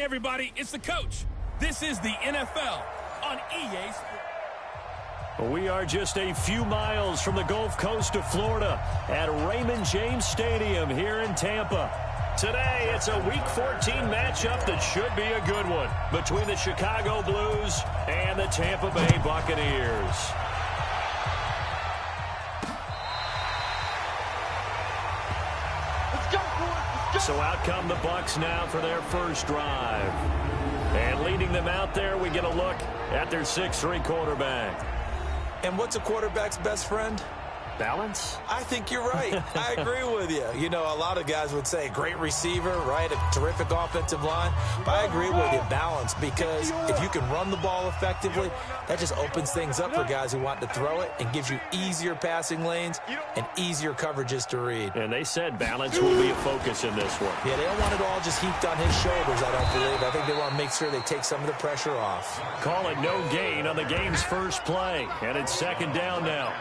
Everybody, it's the coach. This is the NFL on EA Sports. We are just a few miles from the Gulf Coast of Florida at Raymond James Stadium here in Tampa. Today, it's a Week 14 matchup that should be a good one between the Chicago Blues and the Tampa Bay Buccaneers. So out come the Bucs now for their first drive. And leading them out there, we get a look at their 6'3" quarterback. And what's a quarterback's best friend? Balance? I think you're right. I agree with you. You know, a lot of guys would say great receiver, right? A terrific offensive line. But I agree with you, balance, because if you can run the ball effectively, that just opens things up for guys who want to throw it and gives you easier passing lanes and easier coverages to read. And they said balance will be a focus in this one. Yeah, they don't want it all just heaped on his shoulders, I don't believe. I think they want to make sure they take some of the pressure off. Call it no gain on the game's first play. And it's second down now.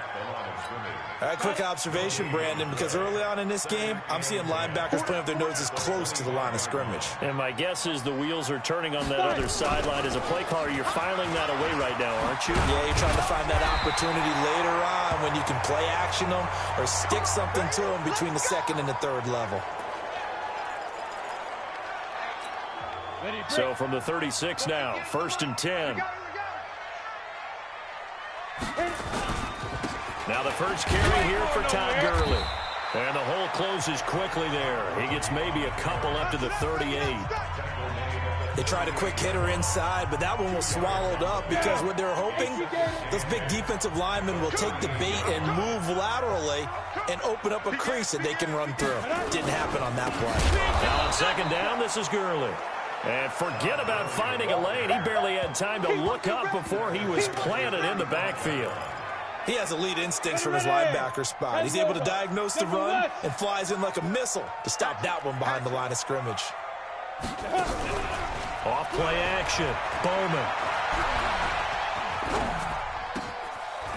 All right, quick observation, Brandon, because early on in this game, I'm seeing linebackers playing with their noses close to the line of scrimmage. And my guess is the wheels are turning on that other sideline. As a play caller, you're filing that away right now, aren't you? Yeah, you're trying to find that opportunity later on when you can play action them or stick something to them between the second and the third level. So from the 36 now, 1st and 10. Now the first carry here for Todd Gurley. And the hole closes quickly there. He gets maybe a couple up to the 38. They tried a quick hitter inside, but that one was swallowed up because what they're hoping, those big defensive linemen will take the bait and move laterally and open up a crease that they can run through. Didn't happen on that play. Now on second down, this is Gurley. And forget about finding a lane. He barely had time to look up before he was planted in the backfield. He has elite instincts from his linebacker spot. He's able to diagnose the run and flies in like a missile to stop that one behind the line of scrimmage. Off play action. Bowman.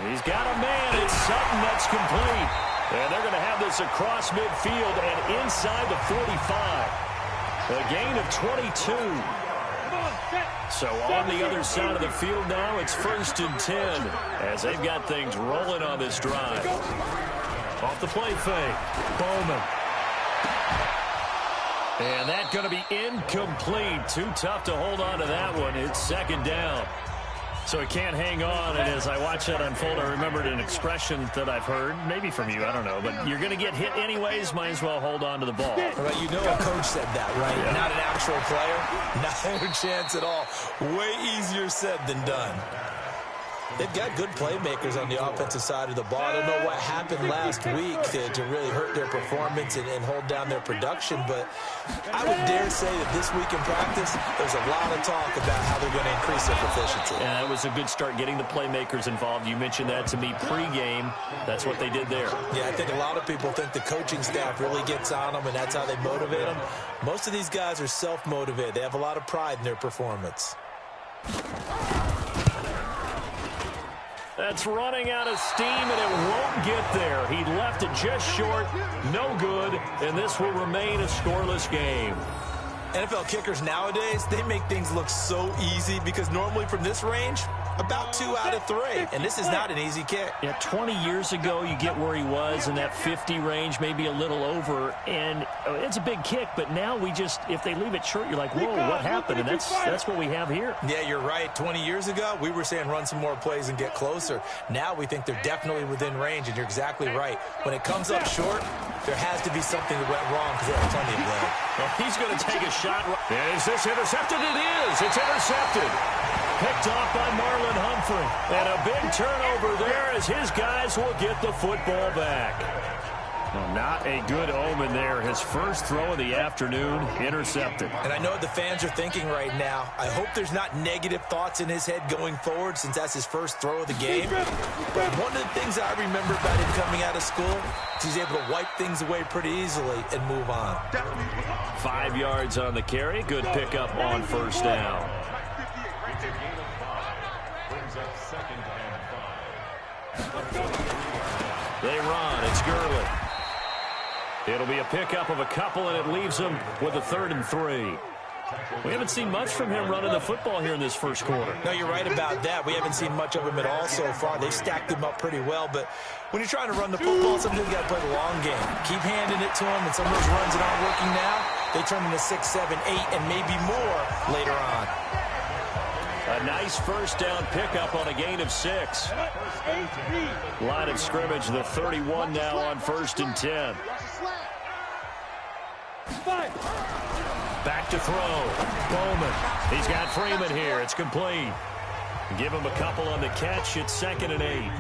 He's got a man. It's Sutton that's complete. And they're going to have this across midfield and inside the 45. A gain of 22. So on the other side of the field now, it's 1st and 10 as they've got things rolling on this drive. Off the play fake. Bowman. And that's going to be incomplete. Too tough to hold on to that one. It's second down. So he can't hang on, and as I watch that unfold, I remembered an expression that I've heard, maybe from you, I don't know, but you're going to get hit anyways, might as well hold on to the ball. Right, you know a coach said that, right? Yeah. Not an actual player, not a chance at all. Way easier said than done. They've got good playmakers on the offensive side of the ball. I don't know what happened last week to really hurt their performance and hold down their production, but I would dare say that this week in practice, there's a lot of talk about how they're going to increase their proficiency. And that was a good start, getting the playmakers involved. You mentioned that to me pregame. That's what they did there. Yeah, I think a lot of people think the coaching staff really gets on them, and that's how they motivate them. Most of these guys are self-motivated. They have a lot of pride in their performance. That's running out of steam, and it won't get there. He left it just short, no good, and this will remain a scoreless game. NFL kickers nowadays, they make things look so easy because normally from this range, about 2 out of 3. And this is not an easy kick. Yeah, 20 years ago, you get where he was in that 50 range, maybe a little over. And it's a big kick, but now we just, if they leave it short, you're like, whoa, what happened? And that's what we have here. Yeah, you're right. 20 years ago, we were saying run some more plays and get closer. Now we think they're definitely within range, and you're exactly right. When it comes up short, there has to be something that went wrong because they have plenty of lead. Well, he's going to take a shot. Is this intercepted? It is. It's intercepted. Picked off by Marlon Humphrey. And a big turnover there as his guys will get the football back. Well, not a good omen there. His first throw of the afternoon, intercepted. And I know what the fans are thinking right now. I hope there's not negative thoughts in his head going forward since that's his first throw of the game. But one of the things I remember about him coming out of school is he's able to wipe things away pretty easily and move on. 5 yards on the carry. Good pickup on first down. They run. It's Gurley. It'll be a pickup of a couple, and it leaves them with a 3rd and 3. We haven't seen much from him running the football here in this first quarter. No, you're right about that. We haven't seen much of him at all so far. They've stacked him up pretty well, but when you're trying to run the football, sometimes you got to play the long game. Keep handing it to him, and some of those runs that aren't working now, they turn into 6, 7, 8, and maybe more later on. A nice first down pickup on a gain of 6. Line of scrimmage, the 31 now on 1st and 10. Back to throw. Bowman. He's got Freeman here. It's complete. Give him a couple on the catch. It's 2nd and 8.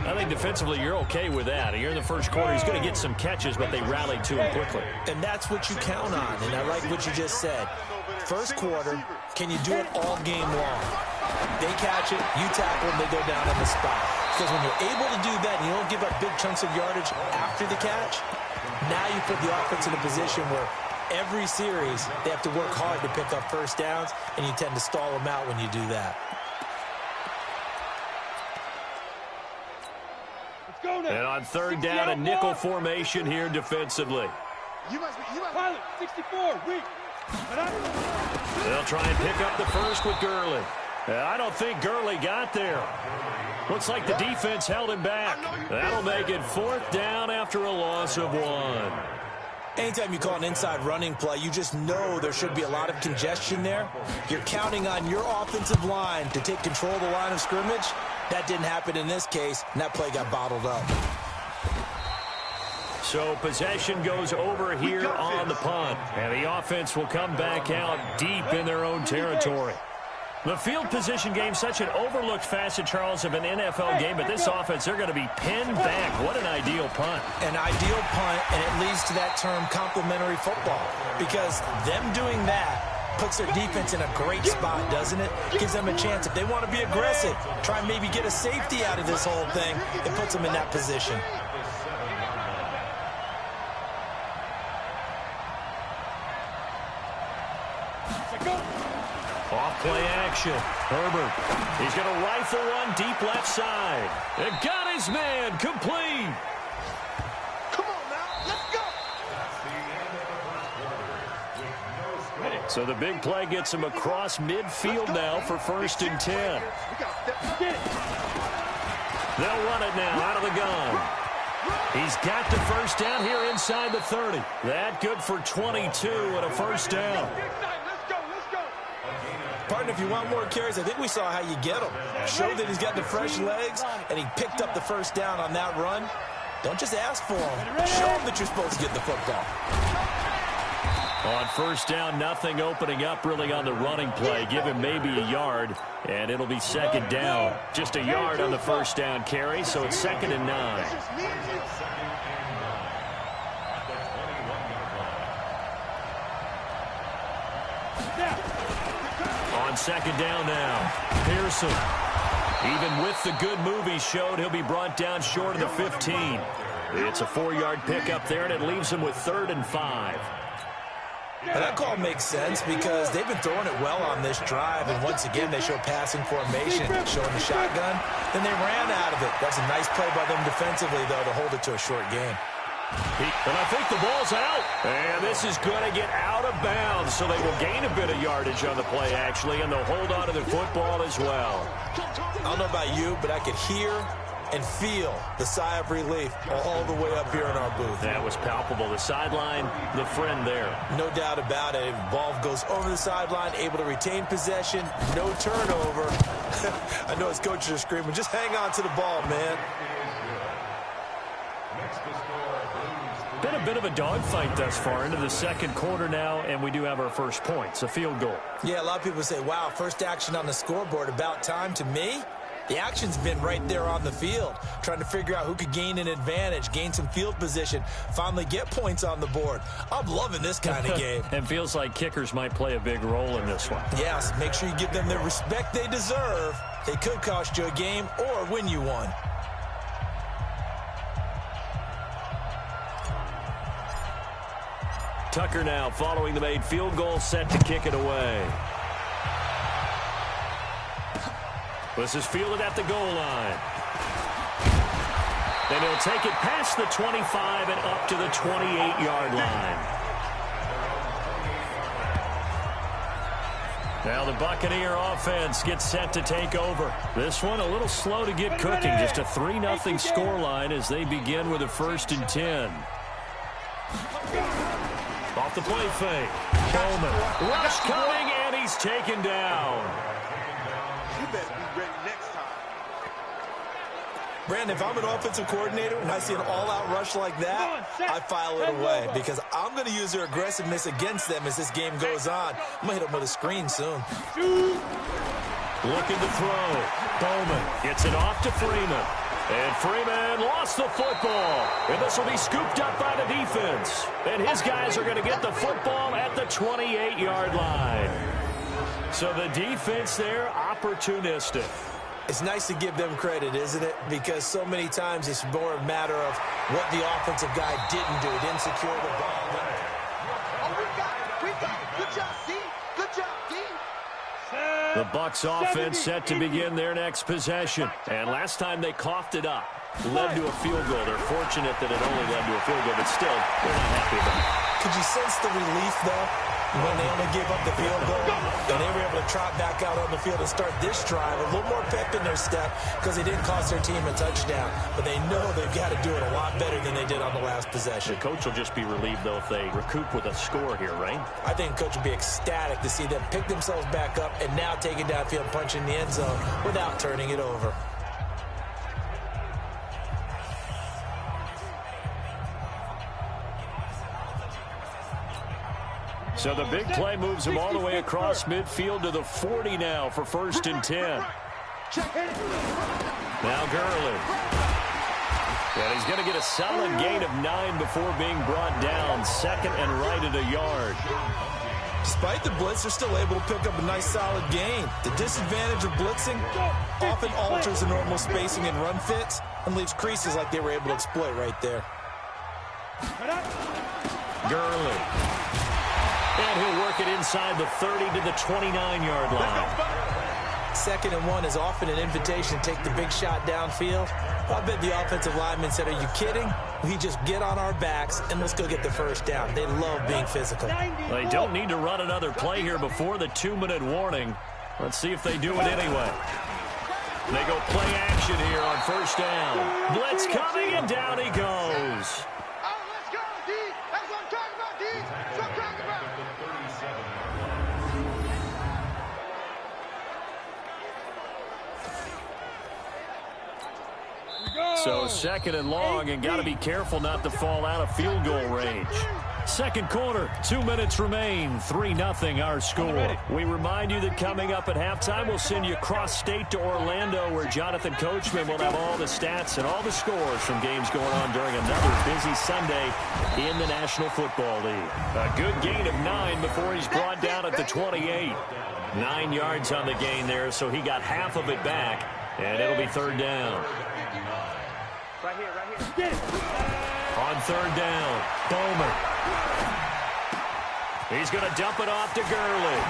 I think defensively you're okay with that. Here in the first quarter, he's going to get some catches, but they rallied to him quickly. And that's what you count on, and I like what you just said. First quarter, can you do it all game long? They catch it, you tackle them, they go down on the spot. Because when you're able to do that and you don't give up big chunks of yardage after the catch, now you put the offense in a position where every series they have to work hard to pick up first downs, and you tend to stall them out when you do that. And on 3rd down, a nickel formation here defensively. Pilot, 64, weak. They'll try and pick up the first with Gurley. I don't think Gurley got there. Looks like the defense held him back. That'll make it 4th down after a loss of 1. Anytime you call an inside running play, you just know there should be a lot of congestion there. You're counting on your offensive line to take control of the line of scrimmage. That didn't happen in this case, and that play got bottled up. So possession goes over here on the punt, and the offense will come back out deep in their own territory. The field position game, such an overlooked facet, Charles, of an NFL game, but this offense, they're going to be pinned back. What an ideal punt. An ideal punt, and it leads to that term complementary football, because them doing that puts their defense in a great spot, doesn't it? Gives them a chance. If they want to be aggressive, try and maybe get a safety out of this whole thing, it puts them in that position. Off-play action. Herbert. He's going to rifle one deep left side. It got his man. Complete. Come on now. Let's go. So the big play gets him across midfield now for 1st and 10. They'll run it now out of the gun. He's got the first down here inside the 30. That good for 22 and a first down. Partner, if you want more carries, I think we saw how you get them. Show that he's got the fresh legs, and he picked up the first down on that run. Don't just ask for him. Show him that you're supposed to get the football. On 1st down, nothing opening up really on the running play. Give him maybe a yard, and it'll be 2nd down. Just a yard on the first down carry, so it's 2nd and 9. On 2nd down now, Pearson. Even with the good move he showed, he'll be brought down short of the 15. It's a 4-yard pickup there, and it leaves him with 3rd and 5. Now that call makes sense because they've been throwing it well on this drive, and once again they show passing formation, showing the shotgun. Then they ran out of it. That's a nice play by them defensively, though, to hold it to a short game. And I think the ball's out. And this is going to get out of bounds, so they will gain a bit of yardage on the play, actually, and they'll hold on to the football as well. I don't know about you, but I could hear and feel the sigh of relief all the way up here in our booth. That was palpable. The sideline, the friend there. No doubt about it. Ball goes over the sideline, able to retain possession, no turnover. I know his coaches are screaming, just hang on to the ball, man. Been a bit of a dogfight thus far into the 2nd quarter now, and we do have our first points, a field goal. Yeah, a lot of people say, wow, first action on the scoreboard, about time. To me, the action's been right there on the field, trying to figure out who could gain an advantage, gain some field position, finally get points on the board. I'm loving this kind of game. It feels like kickers might play a big role in this one. Yes, make sure you give them the respect they deserve. They could cost you a game or win you one. Tucker now following the made field goal, set to kick it away. This is fielded at the goal line. And he'll take it past the 25 and up to the 28-yard line. Now the Buccaneer offense gets set to take over. This one a little slow to get cooking. Just a 3-0 scoreline as they begin with a 1st and 10. Off the play fake. Bowman. Rush coming, and he's taken down. You better be ready next time. Brandon, if I'm an offensive coordinator and I see an all-out rush like that, I file it away because I'm going to use their aggressiveness against them as this game goes on. I'm going to hit them with a screen soon. Looking to throw. Bowman gets it off to Freeman. And Freeman lost the football. And this will be scooped up by the defense. And his guys are going to get the football at the 28-yard line. So the defense there, opportunistic. It's nice to give them credit, isn't it? Because so many times it's more a matter of what the offensive guy didn't do. Didn't secure the ball. Oh, we got it. Good job, D. Good job, D. The Bucs offense set to begin their next possession. And last time they coughed it up, led to a field goal. They're fortunate that it only led to a field goal, but still, they're not happy about it. Could you sense the relief, though, when they only gave up the field goal? And they were able to trot back out on the field and start this drive. A little more pep in their step because they didn't cost their team a touchdown. But they know they've got to do it a lot better than they did on the last possession. The coach will just be relieved, though, if they recoup with a score here, right? I think the coach will be ecstatic to see them pick themselves back up and now take it downfield, punch in the end zone without turning it over. So the big play moves him all the way across midfield to the 40 now for 1st and 10. Now Gurley. And he's going to get a solid gain of 9 before being brought down. 2nd and right at a yard. Despite the blitz, they're still able to pick up a nice solid gain. The disadvantage of blitzing often alters the normal spacing and run fits and leaves creases like they were able to exploit right there. Gurley. And he'll work it inside the 30 to the 29-yard line. 2nd and 1 is often an invitation to take the big shot downfield. I bet the offensive lineman said, are you kidding? We just get on our backs and let's go get the first down. They love being physical. They don't need to run another play here before the 2-minute warning. Let's see if they do it anyway. They go play action here on 1st down. Blitz coming, and down he goes. So 2nd and long, and got to be careful not to fall out of field goal range. 2nd quarter, 2 minutes remain, 3-0 our score. We remind you that coming up at halftime, we'll send you cross-state to Orlando, where Jonathan Coachman will have all the stats and all the scores from games going on during another busy Sunday in the National Football League. A good gain of 9 before he's brought down at the 28. 9 yards on the gain there, so he got half of it back, and it'll be 3rd down. Right here. On 3rd down, Bowman. He's going to dump it off to Gurley.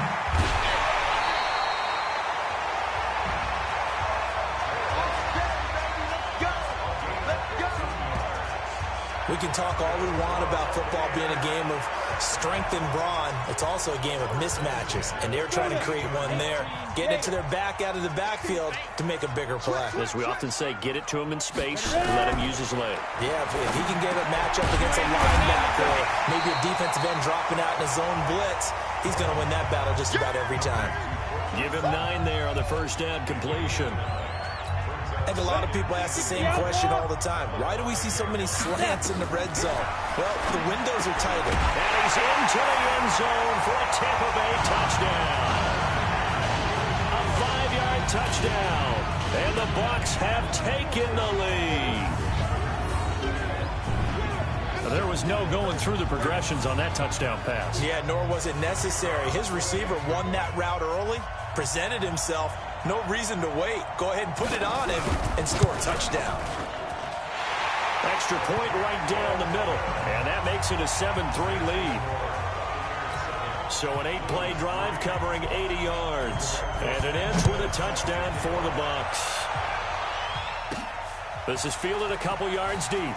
We can talk all we want about football being a game of strength and brawn. It's also a game of mismatches, and they're trying to create one there, getting it to their back out of the backfield to make a bigger play. As we often say, get it to him in space, let him use his leg. Yeah, if he can get a matchup against a linebacker or maybe a defensive end dropping out in a zone blitz, he's going to win that battle just about every time. Give him 9 there on the 1st down completion. I think a lot of people ask the same question all the time. Why do we see so many slants in the red zone? Well, the windows are tighter. And he's into the end zone for a Tampa Bay touchdown. A 5-yard touchdown. And the Bucs have taken the lead. There was no going through the progressions on that touchdown pass. Yeah, nor was it necessary. His receiver won that route early, presented himself. No reason to wait. Go ahead and put it on him and score a touchdown. Extra point right down the middle. And that makes it a 7-3 lead. So an 8-play drive covering 80 yards. And it ends with a touchdown for the Bucs. This is fielded a couple yards deep.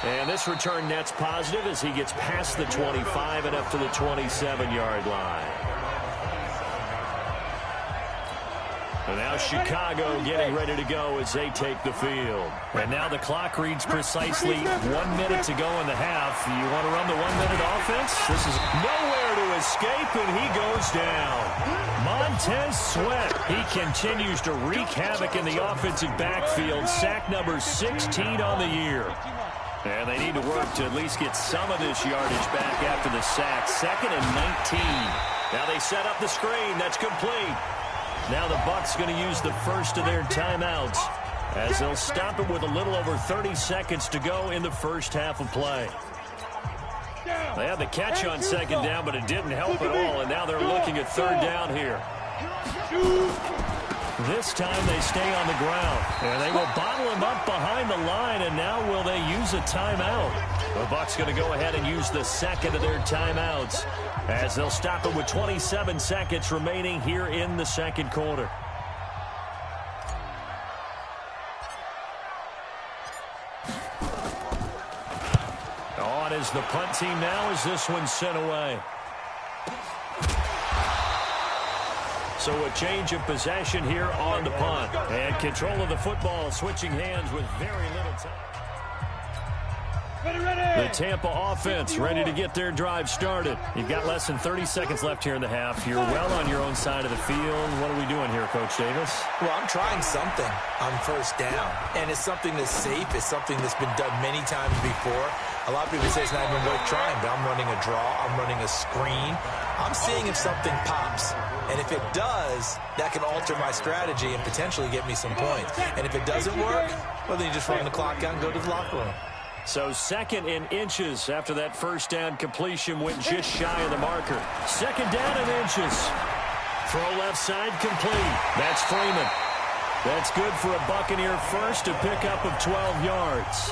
And this return net's positive as he gets past the 25 and up to the 27-yard line. And now Chicago getting ready to go as they take the field. And now the clock reads precisely 1 minute to go in the half. You want to run the 1 minute offense? This is nowhere to escape, and he goes down. Montez Sweat. He continues to wreak havoc in the offensive backfield. Sack number 16 on the year. And they need to work to at least get some of this yardage back after the sack. 2nd and 19. Now they set up the screen. That's complete. Now the Bucs going to use the first of their timeouts as they'll stop it with a little over 30 seconds to go in the first half of play. They had the catch on 2nd down, but it didn't help at all, and now they're looking at 3rd down here. This time they stay on the ground, and they will bottle him up behind the line, and now will they use a timeout? The Bucs going to go ahead and use the 2nd of their timeouts as they'll stop it with 27 seconds remaining here in the 2nd quarter. On is the punt team now as this one's sent away. So a change of possession here on the punt. And control of the football switching hands with very little time. The Tampa offense ready to get their drive started. You've got less than 30 seconds left here in the half. You're well on your own side of the field. What are we doing here, Coach Davis? Well, I'm trying something on 1st down. And it's something that's safe. It's something that's been done many times before. A lot of people say it's not even worth trying, but I'm running a draw. I'm running a screen. I'm seeing if something pops. And if it does, that can alter my strategy and potentially get me some points. And if it doesn't work, well, then you just run the clock out and go to the locker room. So 2nd and inches after that 1st down completion went just shy of the marker. 2nd down and inches. Throw left side complete. That's Freeman. That's good for a Buccaneer first, a pickup of 12 yards.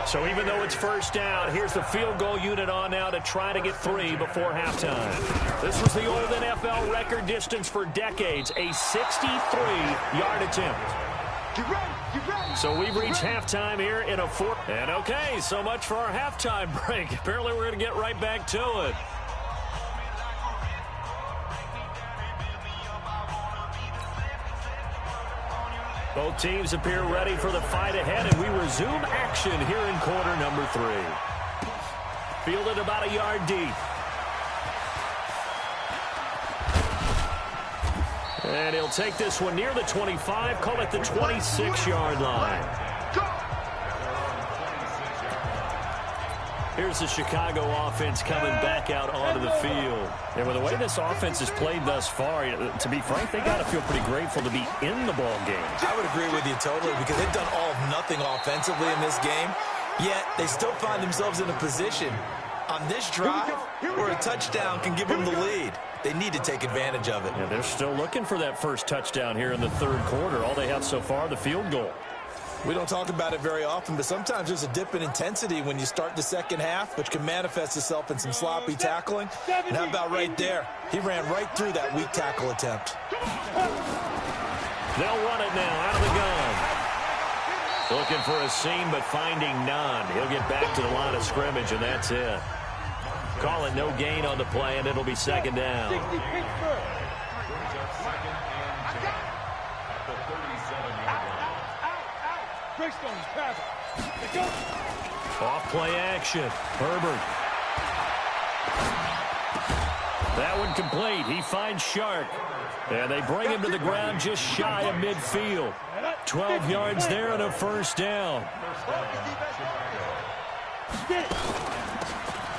So even though it's 1st down, here's the field goal unit on now to try to get 3 before halftime. This was the old NFL record distance for decades, a 63-yard attempt. Get ready, get ready. So we've reached halftime here in a 4. And okay, so much for our halftime break. Apparently we're going to get right back to it. Both teams appear ready for the fight ahead, and we resume action here in quarter number 3. Fielded about a yard deep. And he'll take this one near the 25, call it the 26-yard line. Here's the Chicago offense coming back out onto the field. And with the way this offense has played thus far, to be frank, they got to feel pretty grateful to be in the ball game. I would agree with you totally because they've done all of nothing offensively in this game, yet they still find themselves in a position on this drive where a touchdown can give them the lead. They need to take advantage of it. Yeah, they're still looking for that first touchdown here in the 3rd quarter. All they have so far, the field goal. We don't talk about it very often, but sometimes there's a dip in intensity when you start the 2nd half, which can manifest itself in some sloppy tackling. And how about right there? He ran right through that weak tackle attempt. They'll run it now out of the gun. Looking for a seam, but finding none. He'll get back to the line of scrimmage, and that's it. Call it no gain on the play, and it'll be 2nd down. Off play action. Herbert. That one complete. He finds Shark. And they bring him to the ground just shy of midfield. 12 yards there and a 1st down.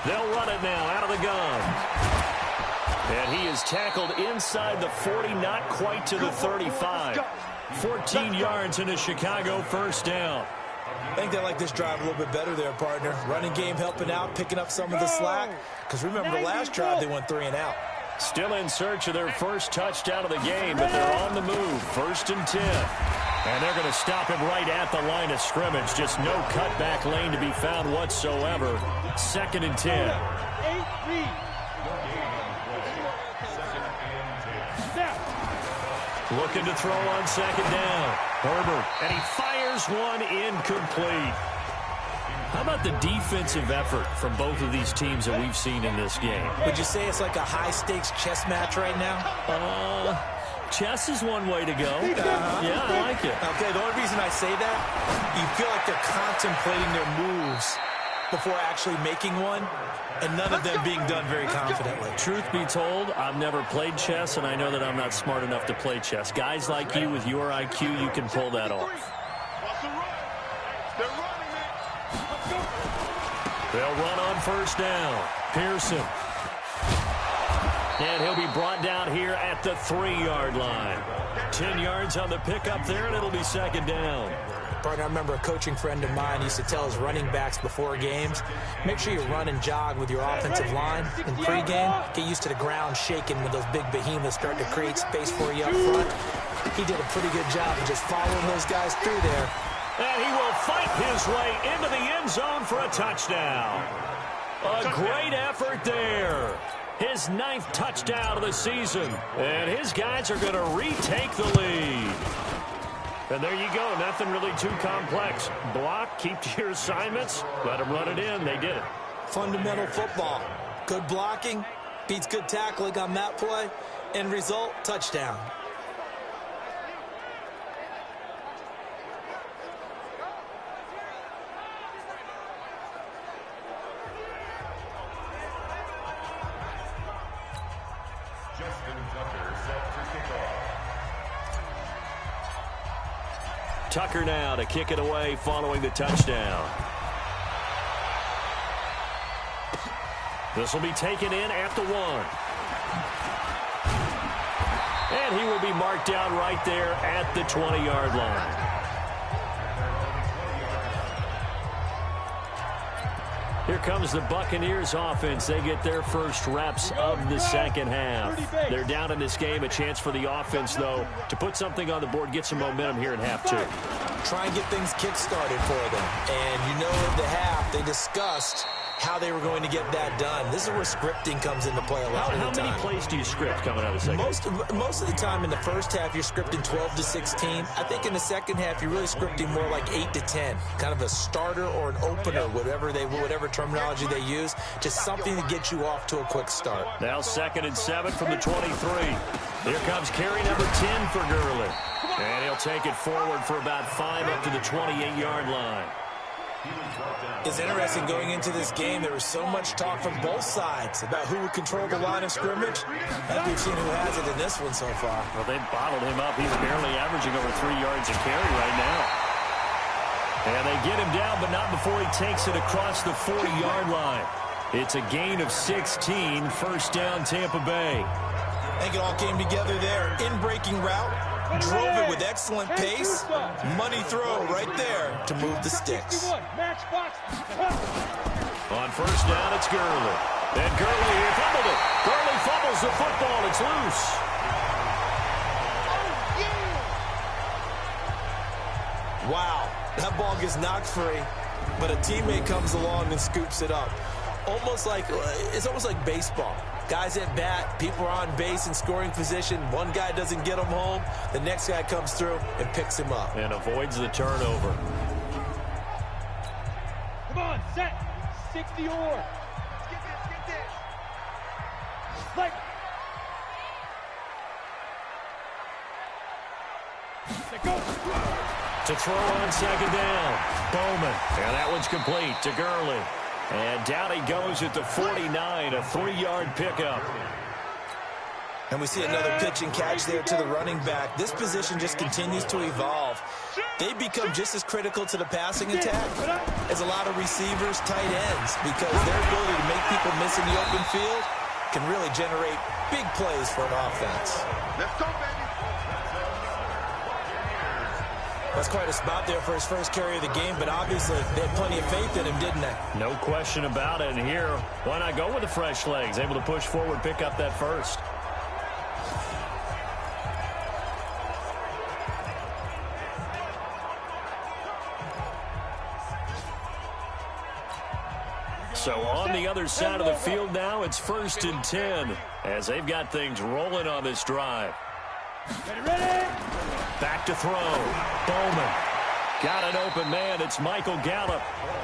They'll run it now out of the gun. And he is tackled inside the 40, not quite to the 35. 14 yards and a Chicago 1st down. I think they like this drive a little bit better there, partner. Running game helping out, picking up some of the slack. Because remember, the last drive they went 3 and out. Still in search of their first touchdown of the game, but they're on the move. 1st and 10. And they're going to stop him right at the line of scrimmage. Just no cutback lane to be found whatsoever. 2nd and 10. Looking to throw on 2nd down. Herbert, and he fires one incomplete. How about the defensive effort from both of these teams that we've seen in this game? Would you say it's like a high-stakes chess match right now? Chess is one way to go. Yeah, I like it. Okay, the only reason I say that, you feel like they're contemplating their moves before actually making one, and none of them being done very confidently. Truth be told, I've never played chess, and I know that I'm not smart enough to play chess. Guys like you with your IQ, you can pull that off. They'll run on first down. Pearson. And he'll be brought down here at the 3-yard line. 10 yards on the pickup there, and it'll be second down. Partner, I remember a coaching friend of mine used to tell his running backs before games, make sure you run and jog with your offensive line in pregame. Get used to the ground shaking when those big behemoths start to create space for you up front. He did a pretty good job of just following those guys through there. And he will fight his way into the end zone for a touchdown. A great effort there. His 9th touchdown of the season. And his guys are going to retake the lead. And there you go. Nothing really too complex. Block, keep to your assignments, let them run it in. They did it. Fundamental football. Good blocking beats good tackling on that play. End result, touchdown. Tucker now to kick it away following the touchdown. This will be taken in at the 1. And he will be marked down right there at the 20-yard line. Here comes the Buccaneers offense. They get their first reps of the second half. They're down in this game. A chance for the offense, though, to put something on the board, get some momentum here in half 2. Try and get things kick-started for them. And you know at the half, they discussed how they were going to get that done. This is where scripting comes into play a lot of the time. How many plays do you script coming out of the second half? Most of the time in the first half, you're scripting 12 to 16. I think in the second half, you're really scripting more like 8 to 10. Kind of a starter or an opener, whatever terminology they use. Just something to get you off to a quick start. Now 2nd and 7 from the 23. Here comes carry number 10 for Gurley. And he'll take it forward for about 5 up to the 28-yard line. It's interesting going into this game. There was so much talk from both sides about who would control the line of scrimmage. And we've seen who has it in this one so far. Well, they bottled him up. He's barely averaging over 3 yards a carry right now. And they get him down, but not before he takes it across the 40-yard line. It's a gain of 16. First down, Tampa Bay. I think it all came together there. In-breaking route. Drove it with excellent pace. Money throw right there to move the sticks. On first down, it's Gurley. And Gurley, he fumbled it. Gurley fumbles the football. It's loose. Wow, that ball gets knocked free, but a teammate comes along and scoops it up. It's almost like baseball. Guys at bat, people are on base in scoring position. One guy doesn't get him home. The next guy comes through and picks him up. And avoids the turnover. Come on, set. 60 or. Let's get this. Like. Go. To throw on second down. Bowman. And that one's complete to Gurley. And down he goes at the 49, a 3-yard pickup. And we see another pitch and catch there to the running back. This position just continues to evolve. They become just as critical to the passing attack as a lot of receivers, tight ends, because their ability to make people miss in the open field can really generate big plays for an offense. Let's go, baby. That's quite a spot there for his first carry of the game, but obviously they had plenty of faith in him, didn't they? No question about it. And here, why not go with the fresh legs? Able to push forward, pick up that first. So on the other side of the field now, it's 1st and 10 as they've got things rolling on this drive. Ready? Back to throw. Bowman. Got an open man. It's Michael Gallup.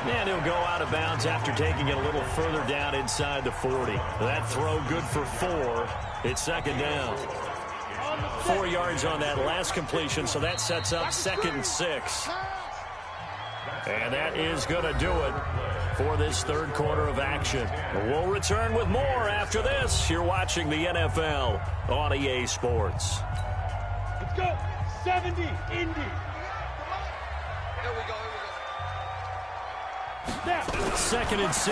And he'll go out of bounds after taking it a little further down inside the 40. That throw good for 4. It's second down. 4 yards on that last completion, so that sets up 2nd and 6. And that is going to do it for this third quarter of action. We'll return with more after this. You're watching the NFL on EA Sports. Let's go. 70, Indy. Here we go. Snap. 2nd and 6.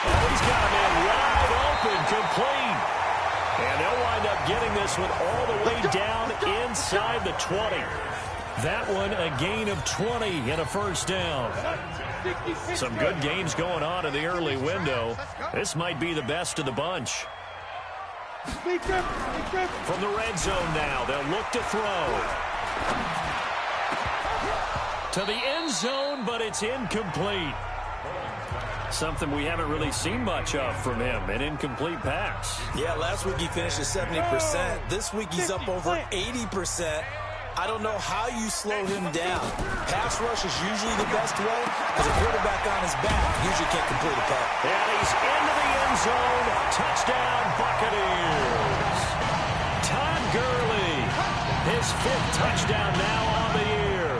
Oh, he's got him in wide open, complete. And they'll wind up getting this one all the way down inside the 20. That one a gain of 20 and a first down. Some good games going on in the early window. This might be the best of the bunch. From the red zone now, they'll look to throw. To the end zone, but it's incomplete. Something we haven't really seen much of from him, an incomplete pass. Yeah, last week he finished at 70%. This week he's up over 80%. I don't know how you slow him down. Pass rush is usually the best way, because a quarterback on his back usually can't complete a pass. And he's into the end zone. Touchdown, Buccaneers. Todd Gurley, his 5th touchdown now on the year.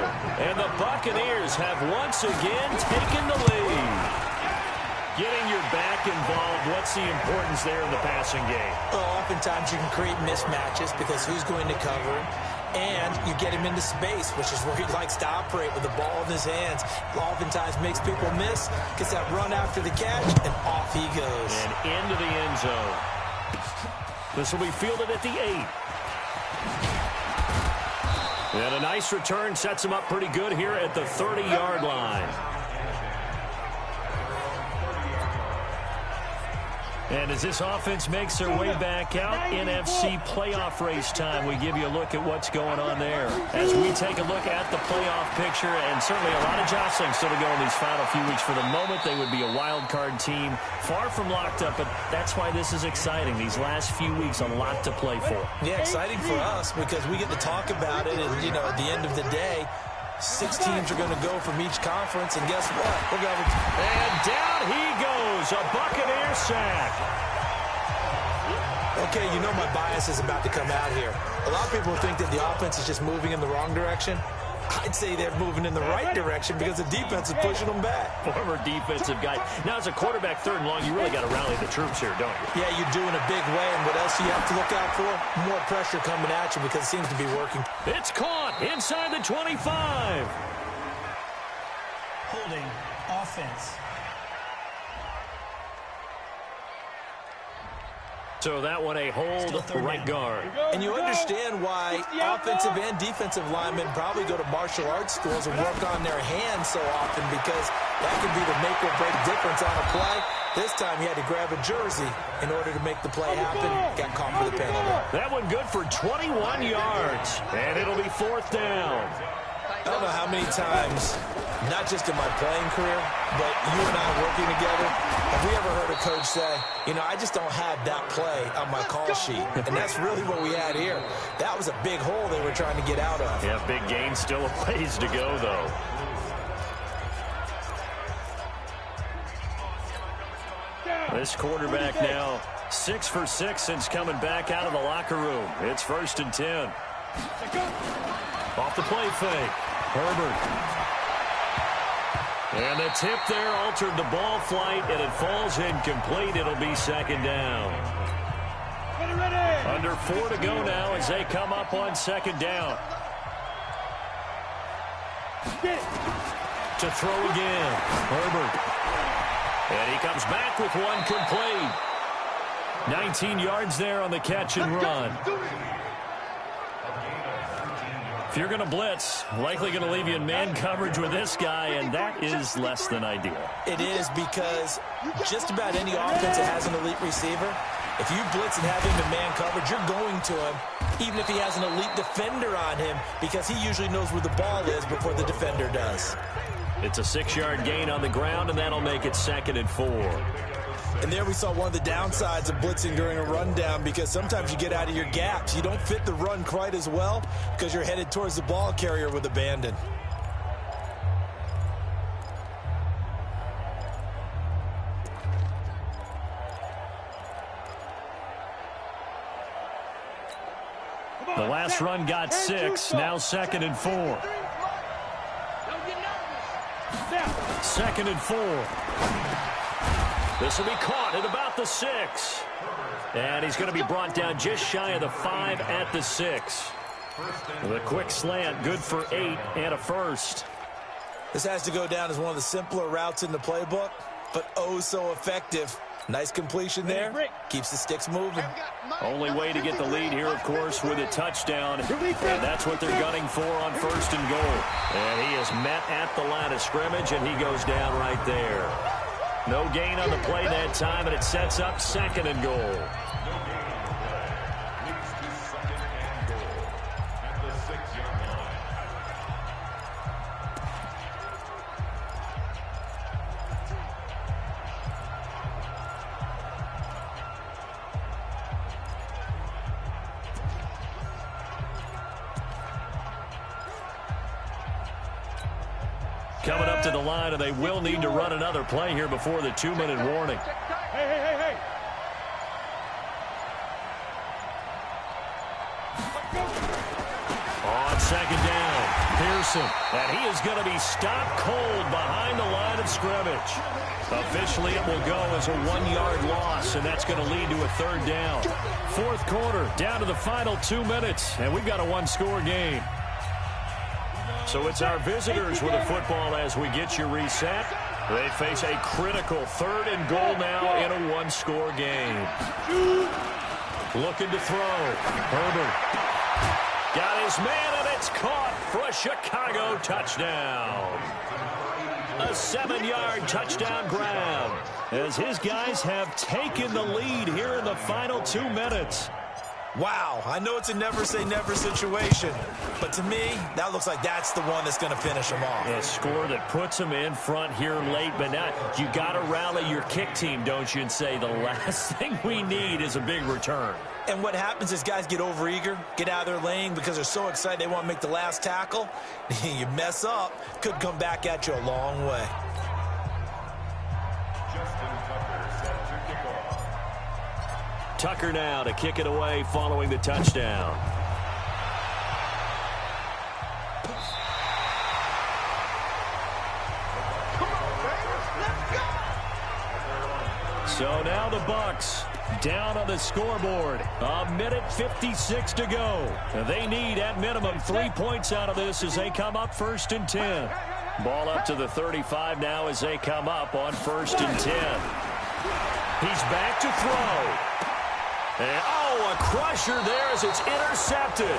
And the Buccaneers have once again taken the lead. Getting your back involved, what's the importance there in the passing game? Well, oftentimes you can create mismatches because who's going to cover him? And you get him into space, which is where he likes to operate with the ball in his hands. Oftentimes makes people miss, gets that run after the catch, and off he goes. And into the end zone. This will be fielded at the 8. And a nice return sets him up pretty good here at the 30-yard line. And as this offense makes their way back out, NFC playoff race time, we give you a look at what's going on there. As we take a look at the playoff picture, and certainly a lot of jostling still to go in these final few weeks. For the moment, they would be a wild card team, far from locked up, but that's why this is exciting. These last few weeks, a lot to play for. Yeah, exciting for us because we get to talk about it, and, at the end of the day, 6 teams are going to go from each conference, and guess what? We're going to... And down he goes, a Buccaneer sack. Okay, my bias is about to come out here. A lot of people think that the offense is just moving in the wrong direction. I'd say they're moving in the right direction because the defense is pushing them back. Former defensive guy. Now, as a quarterback 3rd and long, you really got to rally the troops here, don't you? Yeah, you're doing a big way, and what else do you have to look out for? More pressure coming at you because it seems to be working. It's caught inside the 25. Holding offense. So that one a hold right guard. And you understand why offensive and defensive linemen probably go to martial arts schools and work on their hands so often, because that can be the make or break difference on a play. This time he had to grab a jersey in order to make the play happen. Got caught for the penalty. That one good for 21 yards. And it'll be 4th down. I don't know how many times, not just in my playing career, but you and I working together, have we ever heard a coach say, I just don't have that play on my call sheet. And that's really what we had here. That was a big hole they were trying to get out of. Yeah, big gain, still a ways to go, though. This quarterback now 6 for 6 since coming back out of the locker room. It's 1st and 10. Off the play fake. Herbert. And the tip there altered the ball flight, and it falls incomplete. It'll be 2nd down. Under 4 to go now as they come up on 2nd down. To throw again. Herbert. And he comes back with one complete. 19 yards there on the catch and run. If you're going to blitz, likely going to leave you in man coverage with this guy, and that is less than ideal. It is, because just about any offense that has an elite receiver, if you blitz and have him in man coverage, you're going to him, even if he has an elite defender on him, because he usually knows where the ball is before the defender does. It's a 6-yard gain on the ground, and that'll make it 2nd and 4. And there we saw one of the downsides of blitzing during a rundown, because sometimes you get out of your gaps. You don't fit the run quite as well because you're headed towards the ball carrier with abandon. The last run got 6, now 2nd and 4. 2nd and 4. This will be caught at about the 6. And he's going to be brought down just shy of the 5 at the 6. The quick slant, good for 8 and a first. This has to go down as one of the simpler routes in the playbook, but oh so effective. Nice completion there. Keeps the sticks moving. Only way to get the lead here, of course, with a touchdown. And that's what they're gunning for on 1st and goal. And he is met at the line of scrimmage, and he goes down right there. No gain on the play that time, and it sets up 2nd and goal. Coming up to the line, and they will need to run another play here before the 2-minute warning. Hey. On 2nd down, Pearson. And he is going to be stopped cold behind the line of scrimmage. Officially, it will go as a 1-yard loss, and that's going to lead to a 3rd down. 4th quarter, down to the final 2 minutes, and we've got a 1-score game. So it's our visitors with the football as we get you reset. They face a critical 3rd and goal now in a 1-score game. Looking to throw. Herbert got his man, and it's caught for a Chicago touchdown. A 7-yard touchdown grab as his guys have taken the lead here in the final 2 minutes. Wow, I know it's a never-say-never situation, but to me, that looks like that's the one that's going to finish them off. A score that puts them in front here late, but not. You got to rally your kick team, don't you, and say the last thing we need is a big return. And what happens is guys get overeager, get out of their lane because they're so excited they want to make the last tackle. You mess up, could come back at you a long way. Tucker now to kick it away following the touchdown. So now the Bucs down on the scoreboard. 1:56 to go. They need at minimum 3 points out of this as they come up 1st and 10. Ball up to the 35 now as they come up on 1st and 10. He's back to throw. And, a crusher there as it's intercepted.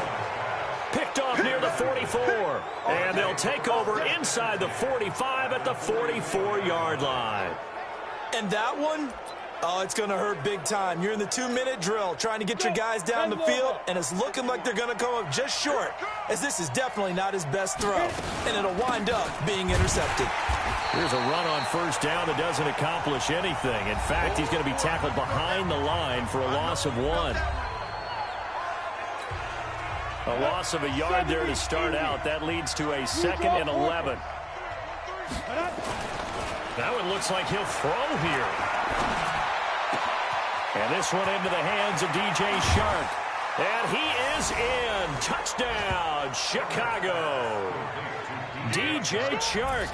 Picked off near the 44. And they'll take over inside the 45 at the 44-yard line. And that one, it's going to hurt big time. You're in the 2-minute drill trying to get your guys down the field, and it's looking like they're going to come up just short, as this is definitely not his best throw. And it'll wind up being intercepted. Here's a run on 1st down that doesn't accomplish anything. In fact, he's going to be tackled behind the line for a loss of 1. A loss of a yard there to start out. That leads to a 2nd and 11. Now it looks like he'll throw here. And this one into the hands of DJ Shark. And he is in. Touchdown, Chicago. DJ Chark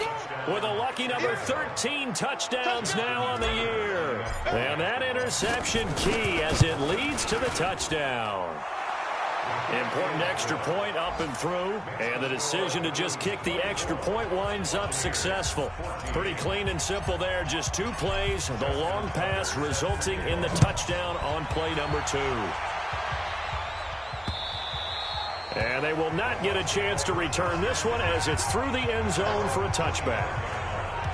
with a lucky number 13 touchdowns now on the year. And that interception key as it leads to the touchdown. Important extra point up and through, and the decision to just kick the extra point winds up successful. Pretty clean and simple there, just 2 plays, the long pass resulting in the touchdown on play number 2. And they will not get a chance to return this one as it's through the end zone for a touchback.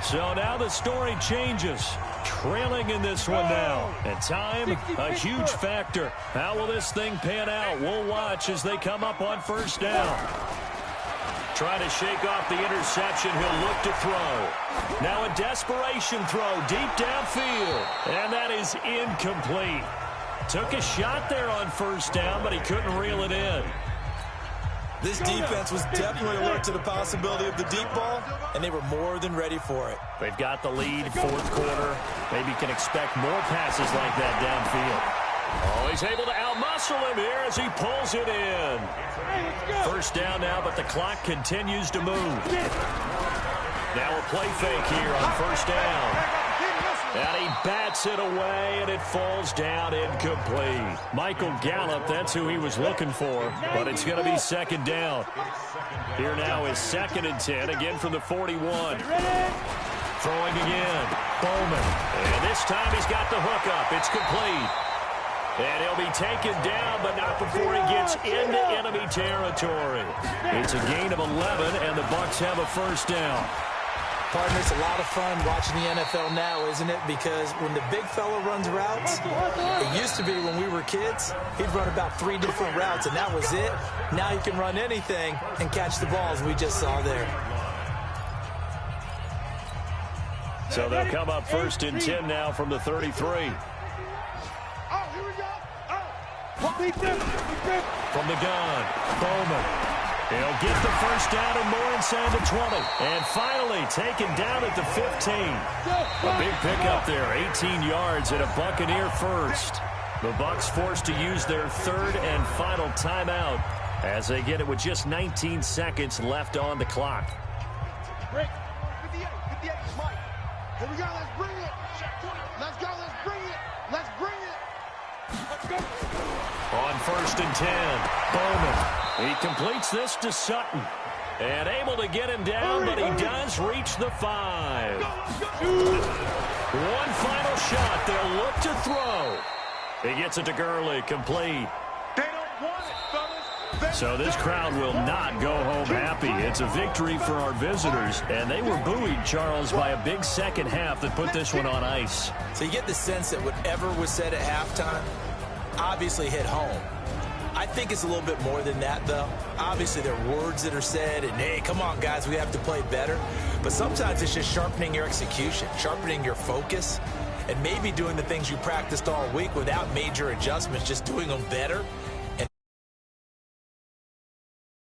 So now the story changes. Trailing in this one now. And time, a huge factor. How will this thing pan out? We'll watch as they come up on 1st down. Trying to shake off the interception. He'll look to throw. Now a desperation throw deep downfield. And that is incomplete. Took a shot there on first down, but he couldn't reel it in. This defense was definitely alert to the possibility of the deep ball, and they were more than ready for it. They've got the lead, fourth quarter. Maybe can expect more passes like that downfield. Oh, he's able to outmuscle him here as he pulls it in. First down now, but the clock continues to move. Now a play fake here on first down. And he bats it away, and it falls down incomplete. Michael Gallup, that's who he was looking for, but it's going to be second down. Here now is 2nd and 10, again from the 41. Throwing again, Bowman. And this time he's got the hook up. It's complete. And he'll be taken down, but not before he gets into enemy territory. It's a gain of 11, and the Bucs have a first down. Partner, it's a lot of fun watching the NFL now, isn't it? Because when the big fella runs routes, it used to be when we were kids, he'd run about 3 different routes, and that was it. Now he can run anything and catch the balls we just saw there. So they'll come up 1st and 10 now from the 33. Oh, here we go. From the gun, Bowman. He'll get the first down and more inside the 20. And finally taken down at the 15. A big pickup there, 18 yards and a Buccaneer first. The Bucs forced to use their 3rd and final timeout as they get it with just 19 seconds left on the clock. Break. 58, Mike. Here we go, let's bring it. Let's go, let's bring it. Let's bring it. Let's go. On 1st and 10, Bowman. He completes this to Sutton. And able to get him down, but he does reach the 5. One final shot. They'll look to throw. He gets it to Gurley, complete. They don't want it, fellas. So this crowd will not go home happy. It's a victory for our visitors, and they were buoyed, Charles, by a big second half that put this one on ice. So you get the sense that whatever was said at halftime obviously hit home. I think it's a little bit more than that, though. Obviously, there are words that are said, and, hey, come on, guys, we have to play better. But sometimes it's just sharpening your execution, sharpening your focus, and maybe doing the things you practiced all week without major adjustments, just doing them better.